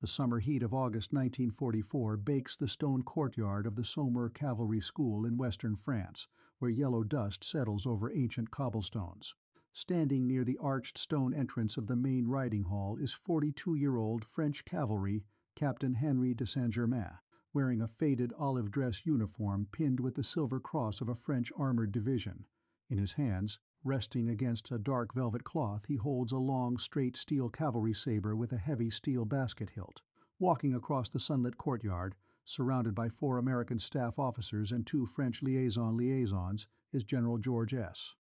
The summer heat of August 1944 bakes the stone courtyard of the Saumur Cavalry School in western France, where yellow dust settles over ancient cobblestones. Standing near the arched stone entrance of the main riding hall is 42-year-old French cavalry Captain Henri de Saint-Germain, wearing a faded olive dress uniform pinned with the silver cross of a French armored division. In his hands, resting against a dark velvet cloth, he holds a long, straight steel cavalry saber with a heavy steel basket hilt. Walking across the sunlit courtyard, surrounded by 4 American staff officers and 2 French liaisons, is General George S.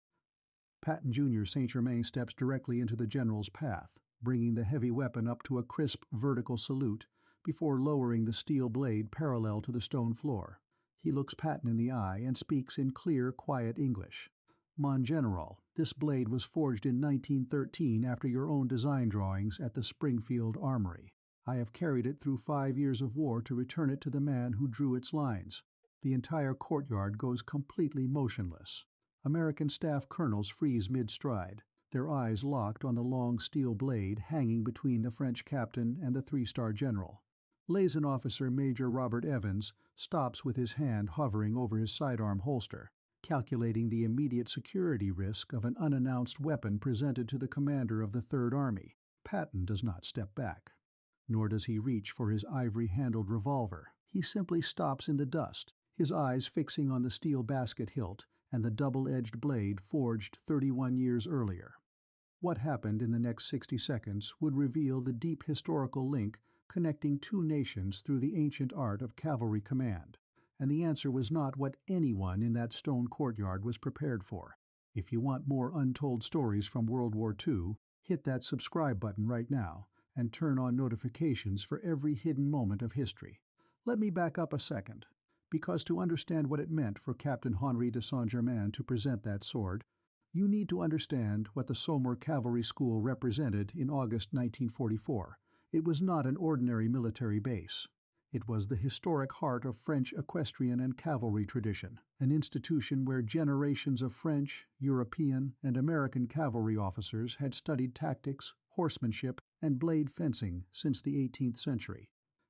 Patton Jr. Saint-Germain steps directly into the general's path, bringing the heavy weapon up to a crisp vertical salute before lowering the steel blade parallel to the stone floor. He looks Patton in the eye and speaks in clear, quiet English. "Mon General, this blade was forged in 1913 after your own design drawings at the Springfield Armory. I have carried it through 5 years of war to return it to the man who drew its lines." The entire courtyard goes completely motionless. American staff colonels freeze mid-stride, their eyes locked on the long steel blade hanging between the French captain and the 3-star general. Liaison Officer Major Robert Evans stops with his hand hovering over his sidearm holster, calculating the immediate security risk of an unannounced weapon presented to the commander of the Third Army. Patton does not step back, nor does he reach for his ivory-handled revolver. He simply stops in the dust, his eyes fixing on the steel basket hilt and the double-edged blade forged 31 years earlier. What happened in the next 60 seconds would reveal the deep historical link connecting 2 nations through the ancient art of cavalry command, and the answer was not what anyone in that stone courtyard was prepared for. If you want more untold stories from World War II, hit that subscribe button right now and turn on notifications for every hidden moment of history. Let me back up a second, because to understand what it meant for Captain Henri de Saint-Germain to present that sword, you need to understand what the Saumur Cavalry School represented in August 1944. It was not an ordinary military base. It was the historic heart of French equestrian and cavalry tradition, an institution where generations of French, European, and American cavalry officers had studied tactics, horsemanship, and blade fencing since the 18th century.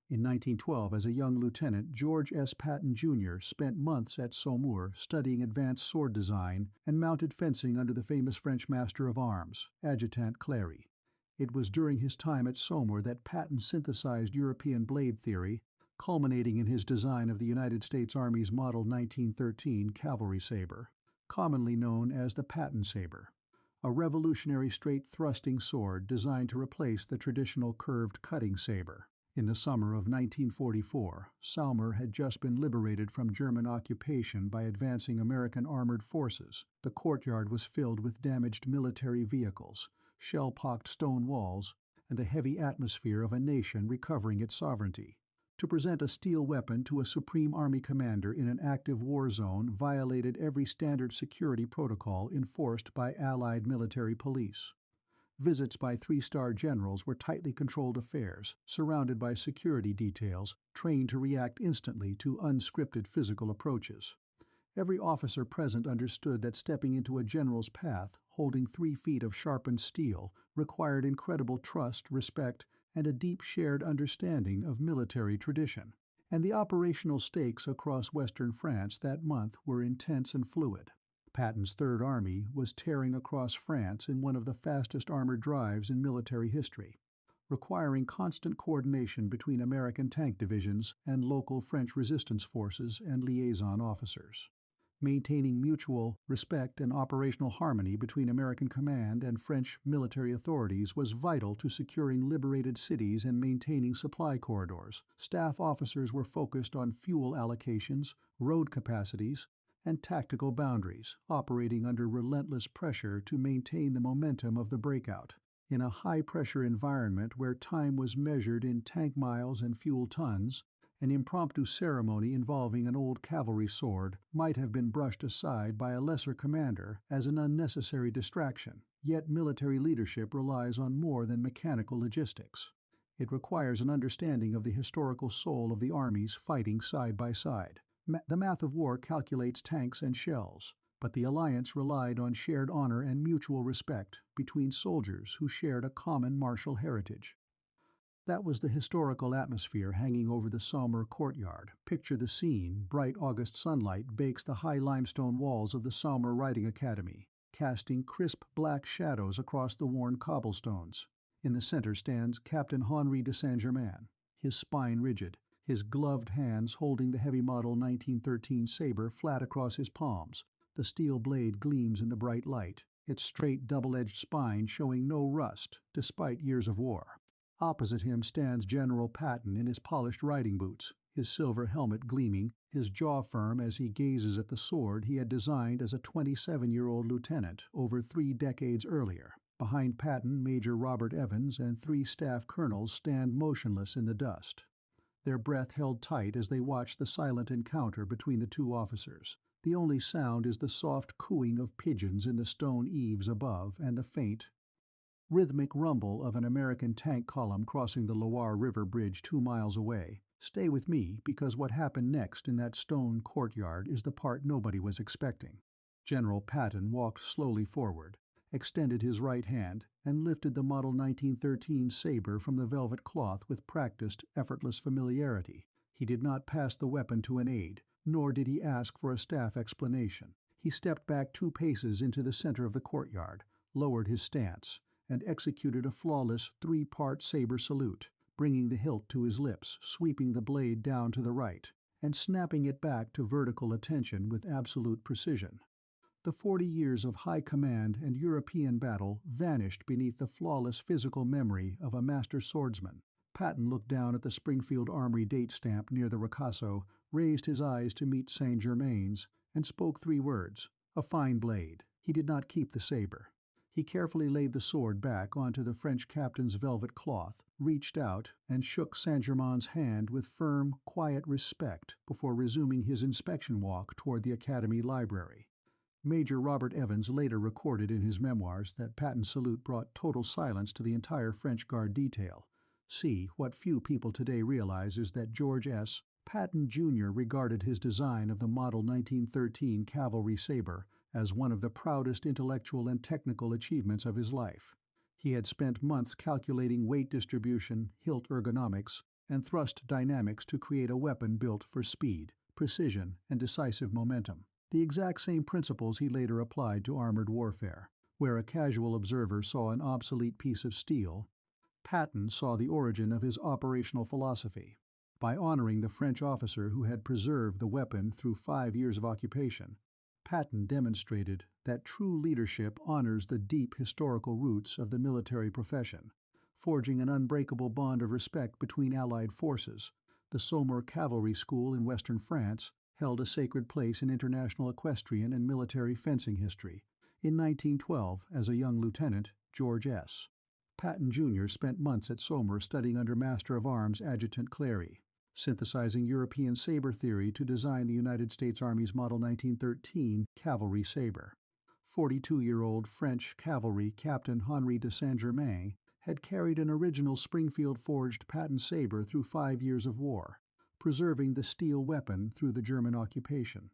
In 1912, as a young lieutenant, George S. Patton Jr. spent months at Saumur studying advanced sword design and mounted fencing under the famous French master of arms, Adjutant Cléry. It was during his time at Saumur that Patton synthesized European blade theory, culminating in his design of the United States Army's Model 1913 Cavalry Saber, commonly known as the Patton Saber, a revolutionary straight-thrusting sword designed to replace the traditional curved cutting saber. In the summer of 1944, Saumur had just been liberated from German occupation by advancing American armored forces. The courtyard was filled with damaged military vehicles, shell-pocked stone walls, and the heavy atmosphere of a nation recovering its sovereignty. To present a steel weapon to a Supreme Army commander in an active war zone violated every standard security protocol enforced by Allied military police. Visits by 3-star generals were tightly controlled affairs, surrounded by security details trained to react instantly to unscripted physical approaches. Every officer present understood that stepping into a general's path, holding 3 feet of sharpened steel, required incredible trust, respect, and a deep shared understanding of military tradition. And the operational stakes across western France that month were intense and fluid. Patton's Third Army was tearing across France in one of the fastest armored drives in military history, requiring constant coordination between American tank divisions and local French resistance forces and liaison officers. Maintaining mutual respect and operational harmony between American command and French military authorities was vital to securing liberated cities and maintaining supply corridors. Staff officers were focused on fuel allocations, road capacities, and tactical boundaries, operating under relentless pressure to maintain the momentum of the breakout. In a high-pressure environment where time was measured in tank miles and fuel tons, an impromptu ceremony involving an old cavalry sword might have been brushed aside by a lesser commander as an unnecessary distraction. Yet military leadership relies on more than mechanical logistics. It requires an understanding of the historical soul of the armies fighting side by side. The math of war calculates tanks and shells, but the alliance relied on shared honor and mutual respect between soldiers who shared a common martial heritage. That was the historical atmosphere hanging over the Saumur courtyard. Picture the scene: bright August sunlight bakes the high limestone walls of the Saumur Riding Academy, casting crisp black shadows across the worn cobblestones. In the center stands Captain Henri de Saint-Germain, his spine rigid, his gloved hands holding the heavy model 1913 saber flat across his palms. The steel blade gleams in the bright light, its straight double-edged spine showing no rust, despite years of war. Opposite him stands General Patton in his polished riding boots, his silver helmet gleaming, his jaw firm as he gazes at the sword he had designed as a 27-year-old lieutenant over 3 decades earlier. Behind Patton, Major Robert Evans and 3 staff colonels stand motionless in the dust, their breath held tight as they watch the silent encounter between the two officers. The only sound is the soft cooing of pigeons in the stone eaves above and the faint, rhythmic rumble of an American tank column crossing the Loire River bridge 2 miles away. Stay with me, because what happened next in that stone courtyard is the part nobody was expecting. General Patton walked slowly forward, extended his right hand, and lifted the Model 1913 saber from the velvet cloth with practiced, effortless familiarity. He did not pass the weapon to an aide, nor did he ask for a staff explanation. He stepped back 2 paces into the center of the courtyard, lowered his stance, and executed a flawless 3-part saber salute, bringing the hilt to his lips, sweeping the blade down to the right, and snapping it back to vertical attention with absolute precision. The 40 years of high command and European battle vanished beneath the flawless physical memory of a master swordsman. Patton looked down at the Springfield Armory date stamp near the ricasso, raised his eyes to meet St. Germain's, and spoke 3 words: "A fine blade." He did not keep the saber. He carefully laid the sword back onto the French captain's velvet cloth, reached out, and shook Saint-Germain's hand with firm, quiet respect before resuming his inspection walk toward the Academy library. Major Robert Evans later recorded in his memoirs that Patton's salute brought total silence to the entire French Guard detail. See, what few people today realize is that George S. Patton Jr. regarded his design of the Model 1913 Cavalry Saber as one of the proudest intellectual and technical achievements of his life. He had spent months calculating weight distribution, hilt ergonomics, and thrust dynamics to create a weapon built for speed, precision, and decisive momentum. The exact same principles he later applied to armored warfare. Where a casual observer saw an obsolete piece of steel, Patton saw the origin of his operational philosophy. By honoring the French officer who had preserved the weapon through 5 years of occupation, Patton demonstrated that true leadership honors the deep historical roots of the military profession, forging an unbreakable bond of respect between Allied forces. The Saumur Cavalry School in western France held a sacred place in international equestrian and military fencing history. In 1912, as a young lieutenant, George S. Patton Jr. spent months at Saumur studying under Master of Arms Adjutant Clary, synthesizing European saber theory to design the United States Army's Model 1913 Cavalry Saber. 42-year-old French cavalry Captain Henri de Saint-Germain had carried an original Springfield-forged Patton saber through 5 years of war, preserving the steel weapon through the German occupation.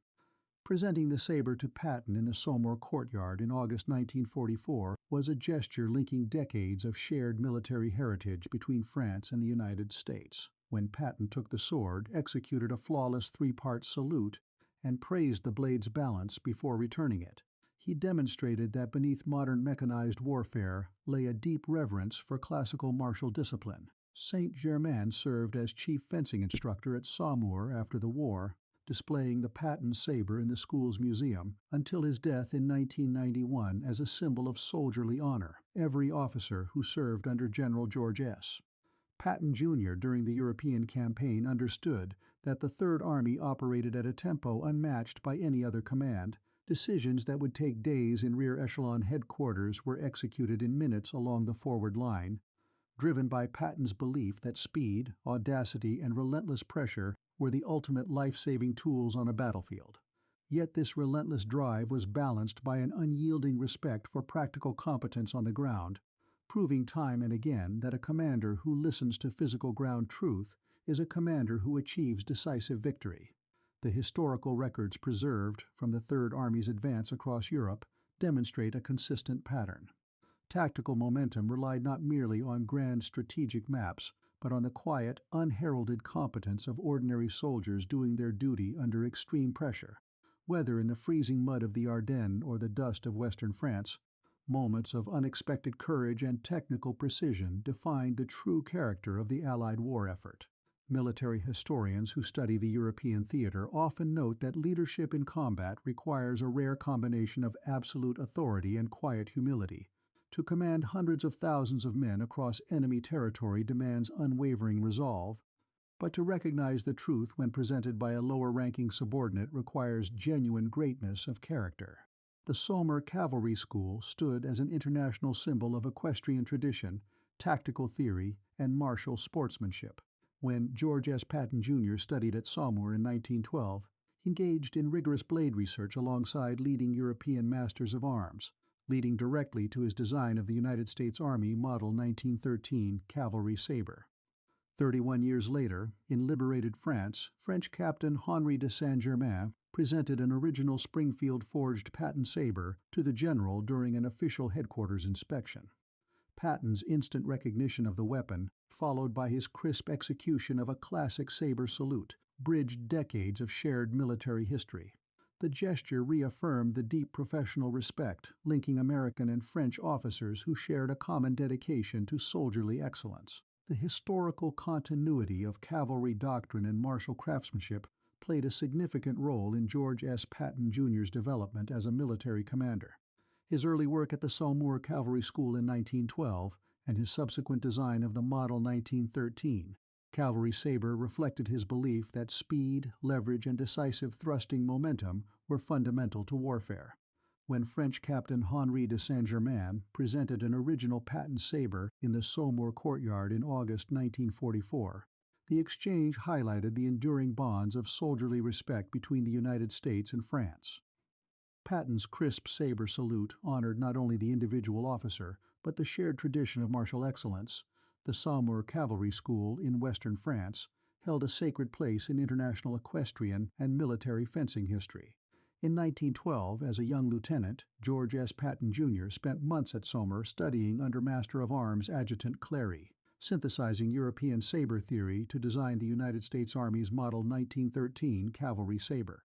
Presenting the saber to Patton in the Saumur courtyard in August 1944 was a gesture linking decades of shared military heritage between France and the United States. When Patton took the sword, executed a flawless 3-part salute, and praised the blade's balance before returning it, he demonstrated that beneath modern mechanized warfare lay a deep reverence for classical martial discipline. Saint-Germain served as chief fencing instructor at Saumur after the war, displaying the Patton saber in the school's museum until his death in 1991 as a symbol of soldierly honor. Every officer who served under General George S. Patton Jr. during the European campaign understood that the Third Army operated at a tempo unmatched by any other command. Decisions that would take days in rear echelon headquarters were executed in minutes along the forward line, driven by Patton's belief that speed, audacity, and relentless pressure were the ultimate life-saving tools on a battlefield. Yet this relentless drive was balanced by an unyielding respect for practical competence on the ground, proving time and again that a commander who listens to physical ground truth is a commander who achieves decisive victory. The historical records preserved from the Third Army's advance across Europe demonstrate a consistent pattern. Tactical momentum relied not merely on grand strategic maps, but on the quiet, unheralded competence of ordinary soldiers doing their duty under extreme pressure, whether in the freezing mud of the Ardennes or the dust of western France. Moments of unexpected courage and technical precision defined the true character of the Allied war effort. Military historians who study the European theater often note that leadership in combat requires a rare combination of absolute authority and quiet humility. To command hundreds of thousands of men across enemy territory demands unwavering resolve, but to recognize the truth when presented by a lower-ranking subordinate requires genuine greatness of character. The Saumur Cavalry School stood as an international symbol of equestrian tradition, tactical theory, and martial sportsmanship. When George S. Patton Jr. studied at Saumur in 1912, he engaged in rigorous blade research alongside leading European masters of arms, leading directly to his design of the United States Army Model 1913 Cavalry Saber. 31 years later, in liberated France, French Captain Henri de Saint-Germain presented an original Springfield-forged Patton saber to the general during an official headquarters inspection. Patton's instant recognition of the weapon, followed by his crisp execution of a classic saber salute, bridged decades of shared military history. The gesture reaffirmed the deep professional respect linking American and French officers who shared a common dedication to soldierly excellence. The historical continuity of cavalry doctrine and martial craftsmanship played a significant role in George S. Patton Jr.'s development as a military commander. His early work at the Saumur Cavalry School in 1912 and his subsequent design of the Model 1913 Cavalry Saber reflected his belief that speed, leverage, and decisive thrusting momentum were fundamental to warfare. When French Captain Henri de Saint-Germain presented an original Patton saber in the Saumur courtyard in August 1944, the exchange highlighted the enduring bonds of soldierly respect between the United States and France. Patton's crisp saber salute honored not only the individual officer, but the shared tradition of martial excellence. The Saumur Cavalry School in western France held a sacred place in international equestrian and military fencing history. In 1912, as a young lieutenant, George S. Patton Jr. spent months at Saumur studying under Master of Arms Adjutant Clary, synthesizing European saber theory to design the United States Army's Model 1913 Cavalry Saber.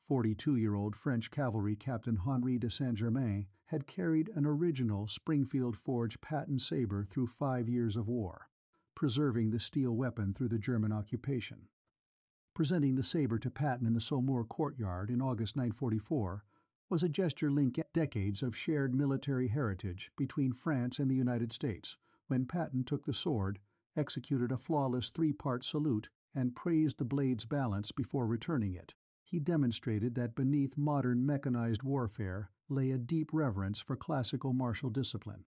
42-year-old French cavalry Captain Henri de Saint-Germain had carried an original Springfield-forged Patton saber through 5 years of war, preserving the steel weapon through the German occupation. Presenting the saber to Patton in the Saumur courtyard in August 1944 was a gesture linking decades of shared military heritage between France and the United States, when Patton took the sword, executed a flawless three-part salute, and praised the blade's balance before returning it. He demonstrated that beneath modern mechanized warfare lay a deep reverence for classical martial discipline.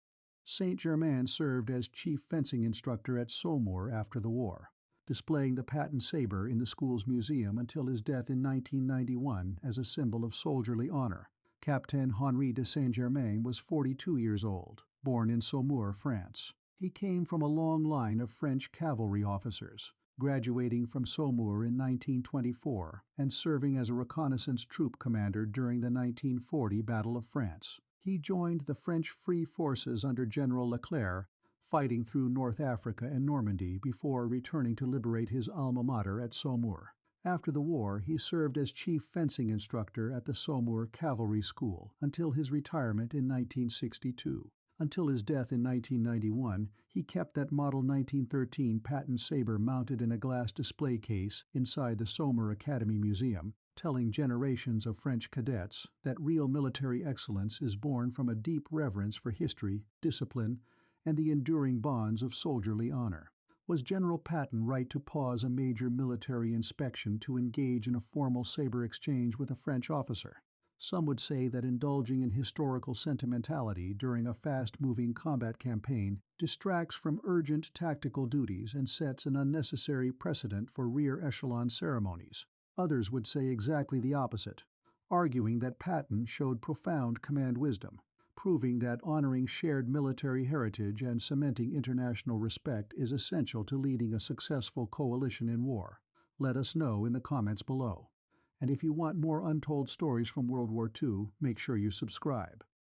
Saint-Germain served as chief fencing instructor at Saumur after the war, displaying the Patton saber in the school's museum until his death in 1991 as a symbol of soldierly honor. Captain Henri de Saint-Germain was 42 years old, born in Saumur, France. He came from a long line of French cavalry officers, graduating from Saumur in 1924 and serving as a reconnaissance troop commander during the 1940 Battle of France. He joined the French Free Forces under General Leclerc, fighting through North Africa and Normandy before returning to liberate his alma mater at Saumur. After the war, he served as chief fencing instructor at the Saumur Cavalry School until his retirement in 1962. Until his death in 1991, he kept that Model 1913 Patton saber mounted in a glass display case inside the Saumur Academy Museum, telling generations of French cadets that real military excellence is born from a deep reverence for history, discipline, and the enduring bonds of soldierly honor. Was General Patton right to pause a major military inspection to engage in a formal saber exchange with a French officer? Some would say that indulging in historical sentimentality during a fast-moving combat campaign distracts from urgent tactical duties and sets an unnecessary precedent for rear-echelon ceremonies. Others would say exactly the opposite, arguing that Patton showed profound command wisdom, proving that honoring shared military heritage and cementing international respect is essential to leading a successful coalition in war. Let us know in the comments below. And if you want more untold stories from World War II, make sure you subscribe.